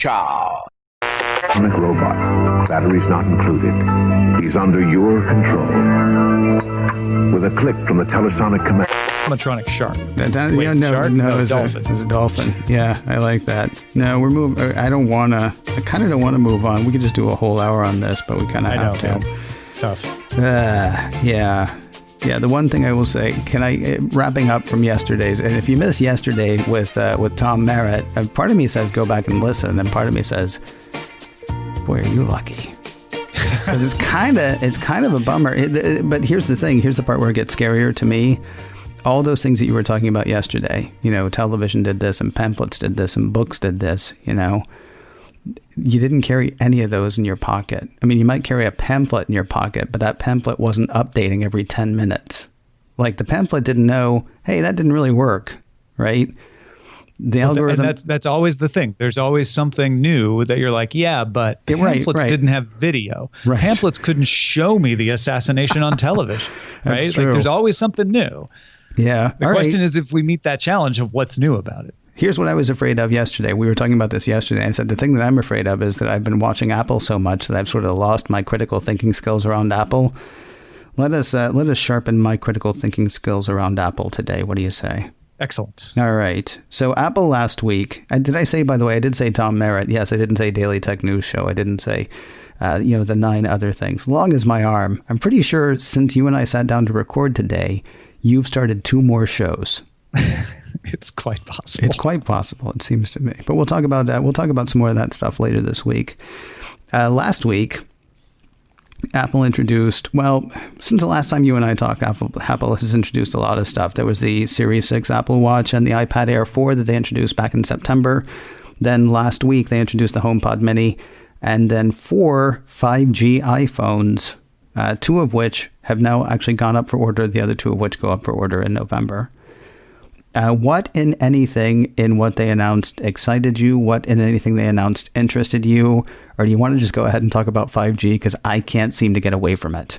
Ciao. Sonic robot, batteries not included. He's under your control. With a click from the telesonic command. Animatronic shark. Wait, shark? No, it's dolphin. It's a dolphin. Yeah, I like that. No, we're moving. I kind of don't want to move on. We could just do a whole hour on this, but we kind of have to. Man. It's tough. Yeah. The one thing I will say, wrapping up from yesterday's, and if you missed yesterday with Tom Merritt, part of me says go back and listen, and part of me says, boy, are you lucky. Because it's kind of a bummer. But here's the thing. Here's the part where it gets scarier to me. All those things that you were talking about yesterday, television did this and pamphlets did this and books did this, you didn't carry any of those in your pocket. I mean, you might carry a pamphlet in your pocket, but that pamphlet wasn't updating every 10 minutes. Like the pamphlet didn't know, hey, that didn't really work, right? The algorithm. And that's always the thing. There's always something new that you're like, yeah, but pamphlets didn't have video. Right. Pamphlets couldn't show me the assassination on television, right? That's true. Like there's always something new. Yeah. The question is if we meet that challenge of what's new about it. Here's what I was afraid of yesterday. We were talking about this yesterday. I said the thing that I'm afraid of is that I've been watching Apple so much that I've sort of lost my critical thinking skills around Apple. Let us sharpen my critical thinking skills around Apple today. What do you say? Excellent. All right. So Apple last week. Did I say, by the way, I did say Tom Merritt. Yes, I didn't say Daily Tech News Show. I didn't say, the 9 other things. Long as my arm. I'm pretty sure since you and I sat down to record today, you've started 2 more shows. It's quite possible. It's quite possible, it seems to me. But we'll talk about that. We'll talk about some more of that stuff later this week. Last week, Apple introduced, since the last time you and I talked, Apple has introduced a lot of stuff. There was the Series 6 Apple Watch and the iPad Air 4 that they introduced back in September. Then last week, they introduced the HomePod Mini and then 4 5G iPhones, 2 of which have now actually gone up for order. The other 2 of which go up for order in November. What in anything in what they announced excited you? What in anything they announced interested you? Or do you want to just go ahead and talk about 5G? Because I can't seem to get away from it.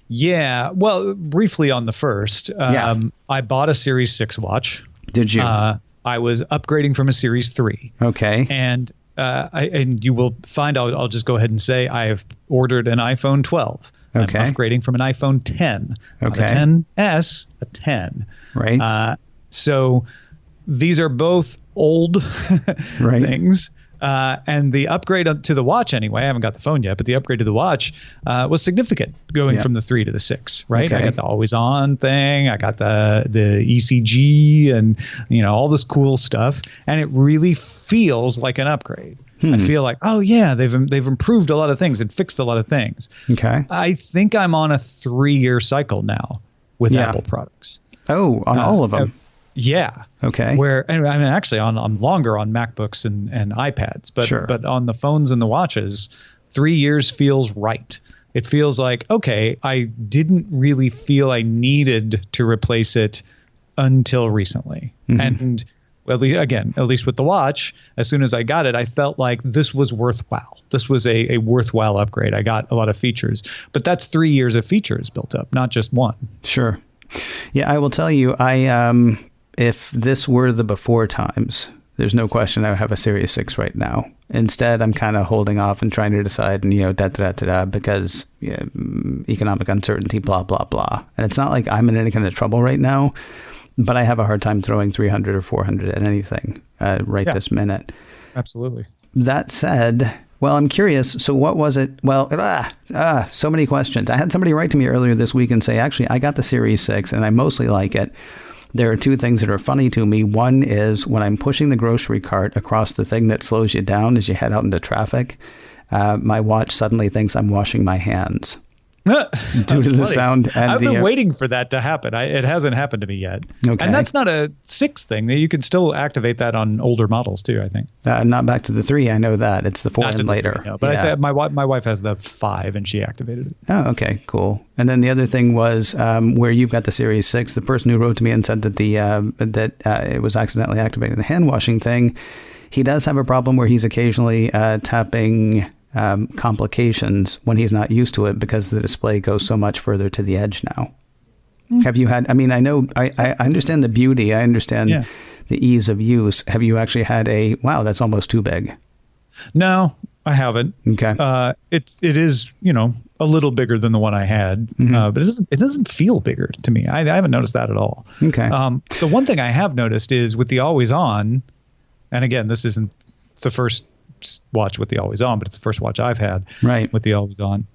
Yeah. Well, briefly on the first, I bought a Series 6 watch. Did you? I was upgrading from a Series 3. Okay. And you will find, I'll just go ahead and say I have ordered an iPhone 12. Okay. I'm upgrading from an iPhone 10. Okay. Not a 10S, a 10. Right. So these are both old things. And the upgrade to the watch, anyway, I haven't got the phone yet, but the upgrade to the watch was significant going from the 3 to the 6, right? Okay. I got the always on thing. I got the ECG and, all this cool stuff. And it really feels like an upgrade. I feel like, oh, yeah, they've improved a lot of things and fixed a lot of things. Okay. I think I'm on a 3-year cycle now with Apple products. Oh, on all of them? Yeah. Okay. Actually, I'm longer on MacBooks and iPads, but on the phones and the watches, 3 years feels right. It feels like, okay, I didn't really feel I needed to replace it until recently. Mm-hmm. And well, again, at least with the watch, as soon as I got it, I felt like this was worthwhile. This was a worthwhile upgrade. I got a lot of features, but that's 3 years of features built up, not just one. Sure. Yeah, I will tell you, if this were the before times, there's no question I would have a Series 6 right now. Instead, I'm kind of holding off and trying to decide, because economic uncertainty, blah, blah, blah. And it's not like I'm in any kind of trouble right now, but I have a hard time throwing 300 or 400 at anything this minute. Absolutely. That said, well, I'm curious. So what was it? Well, so many questions. I had somebody write to me earlier this week and say, actually, I got the Series 6 and I mostly like it. There are 2 things that are funny to me. One is when I'm pushing the grocery cart across the thing that slows you down as you head out into traffic, my watch suddenly thinks I'm washing my hands. Due to the sound. And I've been waiting for that to happen. It hasn't happened to me yet. Okay. And that's not a 6 thing. You can still activate that on older models too, I think. Not back to the 3. I know that. It's the 4 and later. 3, no. But my wife has the 5 and she activated it. Oh, okay, cool. And then the other thing was where you've got the Series 6, the person who wrote to me and said that it was accidentally activating the hand washing thing. He does have a problem where he's occasionally tapping complications when he's not used to it because the display goes so much further to the edge now. Have you had, I know, I understand the beauty. I understand the ease of use. Have you actually had wow, that's almost too big? No, I haven't. Okay. It is, a little bigger than the one I had, but it doesn't feel bigger to me. I haven't noticed that at all. Okay. The one thing I have noticed is with the always on, and again, this isn't the first watch with the always on, but it's the first watch I've had with the always on.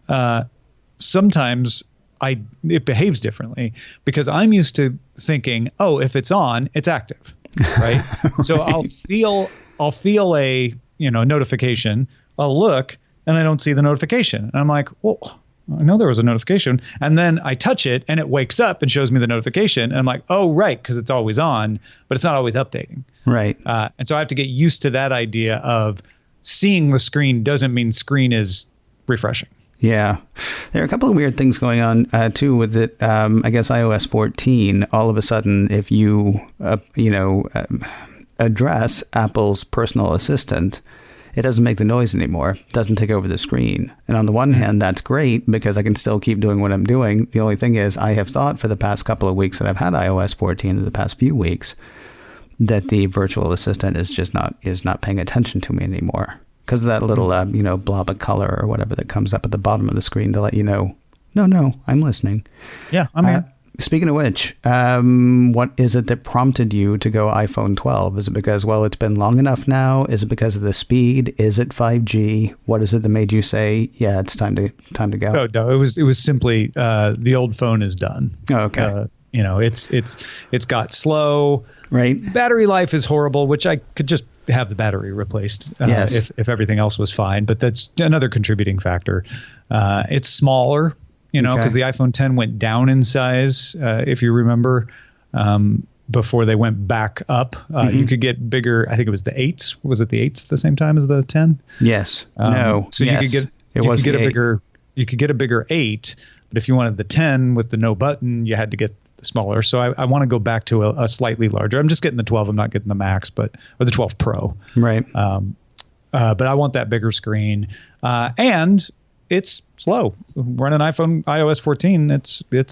Sometimes it behaves differently because I'm used to thinking, oh, if it's on, it's active, right? So I'll feel a notification. I'll look and I don't see the notification, and I'm like, well, I know there was a notification, and then I touch it and it wakes up and shows me the notification, and I'm like, oh, right, because it's always on, but it's not always updating, right? And so I have to get used to that idea of seeing the screen doesn't mean screen is refreshing. Yeah. There are a couple of weird things going on, too, with it. I guess iOS 14, all of a sudden, if you, address Apple's personal assistant, it doesn't make the noise anymore. It doesn't take over the screen. And on the one hand, that's great because I can still keep doing what I'm doing. The only thing is I have thought for the past couple of weeks that I've had iOS 14 in the past few weeks that the virtual assistant is not paying attention to me anymore. Because of that little, blob of color or whatever that comes up at the bottom of the screen to let you know, no, I'm listening. Yeah, I'm here. Speaking of which, what is it that prompted you to go iPhone 12? Is it because, it's been long enough now? Is it because of the speed? Is it 5G? What is it that made you say, yeah, it's time to go? No, it was simply the old phone is done. Oh, okay. It's got slow. Right. Battery life is horrible, which I could just have the battery replaced yes. if everything else was fine. But that's another contributing factor. It's smaller, because the iPhone 10 went down in size, if you remember, before they went back up. You could get bigger. I think it was the 8s. Was it the 8s at the same time as the 10? Yes. No. So yes. you could get a bigger 8. But if you wanted the 10 with the no button, you had to get the smaller. So I want to go back to a slightly larger. I'm just getting the 12. I'm not getting the Max, or the 12 Pro. Right. But I want that bigger screen. And it's slow. Running iOS 14, it's a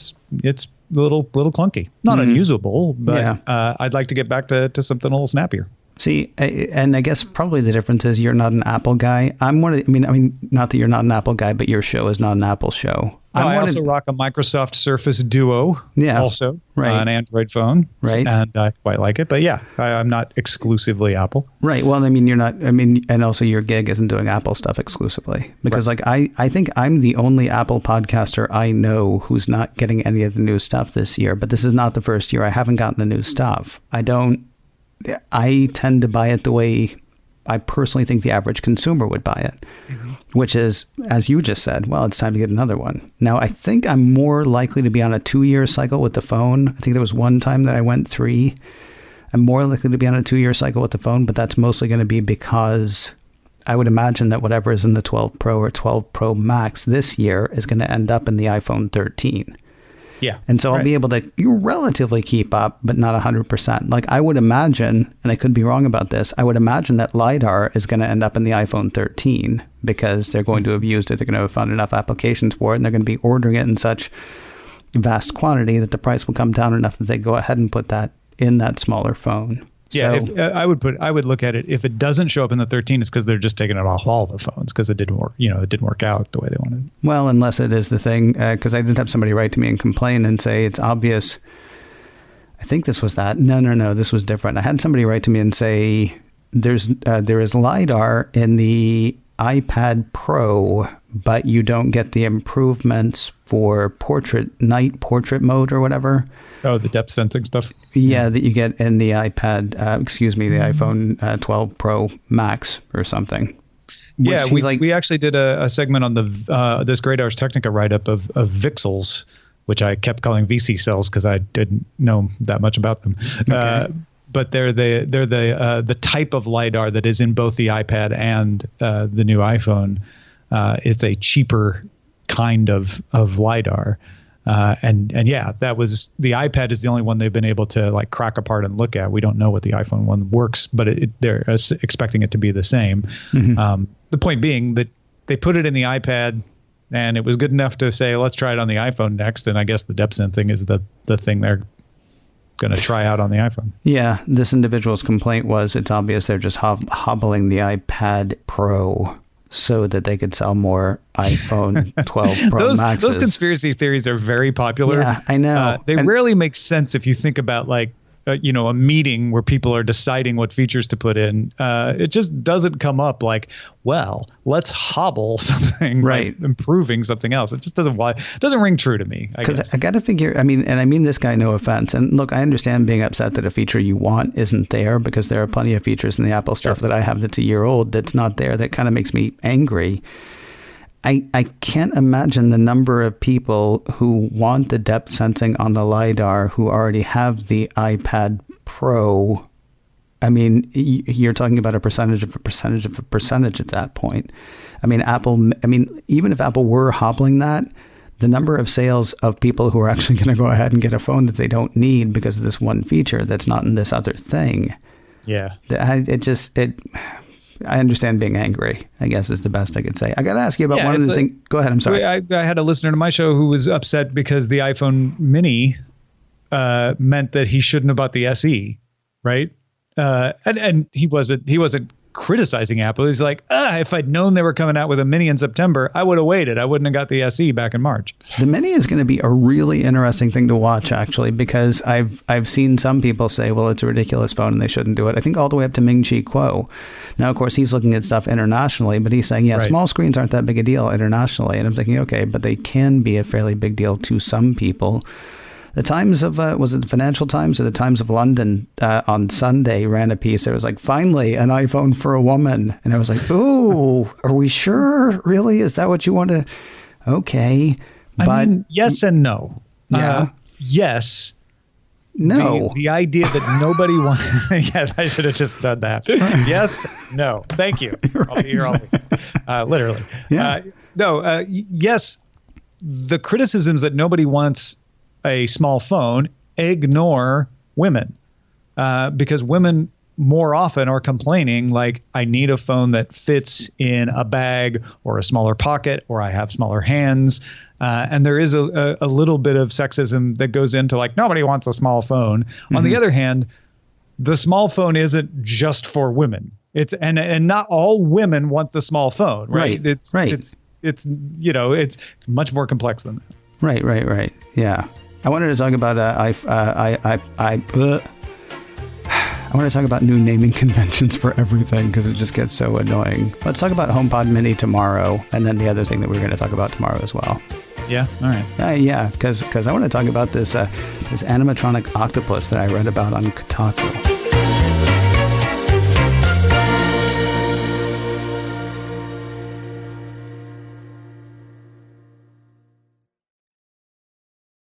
little clunky. Not unusable, but I'd like to get back to something a little snappier. See, and I guess probably the difference is you're not an Apple guy. Not that you're not an Apple guy, but your show is not an Apple show. I also rock a Microsoft Surface Duo. Yeah, also right. On Android phone. Right, and I quite like it. But yeah, I'm not exclusively Apple. Right. Well, you're not. And also your gig isn't doing Apple stuff exclusively because, I think I'm the only Apple podcaster I know who's not getting any of the new stuff this year. But this is not the first year I haven't gotten the new stuff. I tend to buy it the way I personally think the average consumer would buy it, which is, as you just said, well, it's time to get another one. Now, I think I'm more likely to be on a 2-year cycle with the phone. I think there was one time that I went 3. I'm more likely to be on a 2-year cycle with the phone, but that's mostly going to be because I would imagine that whatever is in the 12 Pro or 12 Pro Max this year is going to end up in the iPhone 13. Yeah. And so I'll be able to relatively keep up, but not 100%. Like I would imagine, and I could be wrong about this, I would imagine that LiDAR is going to end up in the iPhone 13 because they're going to have used it. They're going to have found enough applications for it, and they're going to be ordering it in such vast quantity that the price will come down enough that they go ahead and put that in that smaller phone. Yeah, I would look at it. If it doesn't show up in the 13, it's because they're just taking it off all the phones because it didn't work. It didn't work out the way they wanted. Well, unless it is the thing, because I did have somebody write to me and complain and say it's obvious. I think this was that. No, this was different. I had somebody write to me and say there is LiDAR in the iPad Pro, but you don't get the improvements for night portrait mode or whatever. Oh, the depth sensing stuff. Yeah, that you get in the iPad, the iPhone 12 Pro Max or something. Yeah, we actually did a segment on the this Great Ars Technica write-up of VCSELs, which I kept calling VC cells because I didn't know that much about them. Okay. But they're the type of LiDAR that is in both the iPad and the new iPhone. Is a cheaper kind of LiDAR. And yeah, that was the iPad is the only one they've been able to like crack apart and look at. We don't know what the iPhone one works, but they're expecting it to be the same. Mm-hmm. The point being that they put it in the iPad and it was good enough to say, let's try it on the iPhone next. And I guess the depth sensing is the thing they're going to try out on the iPhone. Yeah, this individual's complaint was it's obvious they're just hobbling the iPad Pro so that they could sell more iPhone 12 Pro Maxes. Those conspiracy theories are very popular. Yeah, I know. They rarely make sense if you think about like, a meeting where people are deciding what features to put in. It just doesn't come up like, well, let's hobble something, right? By improving something else. It just doesn't ring true to me. Because I got to figure, I mean this guy, no offense. And look, I understand being upset that a feature you want isn't there, because there are plenty of features in the Apple stuff that I have that's a year old that's not there. That kind of makes me angry. I can't imagine the number of people who want the depth sensing on the LiDAR who already have the iPad Pro. I mean, you're talking about a percentage of a percentage of a percentage at that point. I mean, even if Apple were hobbling that, the number of sales of people who are actually going to go ahead and get a phone that they don't need because of this one feature that's not in this other thing. Yeah. I understand being angry, I guess, is the best I could say. I got to ask you about one of the things. Go ahead. I'm sorry. I had a listener to my show who was upset because the iPhone mini meant that he shouldn't have bought the SE, right? And he wasn't criticizing Apple. He's like, if I'd known they were coming out with a mini in September, I would have waited. I wouldn't have got the SE back in March. The mini is going to be a really interesting thing to watch, actually, because I've seen some people say, well, it's a ridiculous phone and they shouldn't do it. I think all the way up to Ming-Chi Kuo. Now, of course, he's looking at stuff internationally, but he's saying, small screens aren't that big a deal internationally. And I'm thinking, okay, but they can be a fairly big deal to some people. The Times of, was it the Financial Times or the Times of London on Sunday ran a piece that was like, finally, an iPhone for a woman. And I was like, ooh, are we sure? Really? Is that what you want to? Okay. But I mean, yes and no. Yeah. Yes. No. The idea that nobody wants. Yeah, I should have just done that. Yes. No. Thank you. I'll be here all week. Literally. Yeah. Yes. The criticisms that nobody wants a small phone ignore women, because women more often are complaining like, I need a phone that fits in a bag or a smaller pocket, or I have smaller hands. And there is a little bit of sexism that goes into like, nobody wants a small phone. Mm-hmm. On the other hand, the small phone isn't just for women. It's and not all women want the small phone, right? It's much more complex than that. Right. Yeah. I wanted to talk about I want to talk about new naming conventions for everything, because it just gets so annoying. Let's talk about HomePod Mini tomorrow, and then the other thing that we're going to talk about tomorrow as well. Yeah. All right. Yeah, because I want to talk about this animatronic octopus that I read about on Kotaku.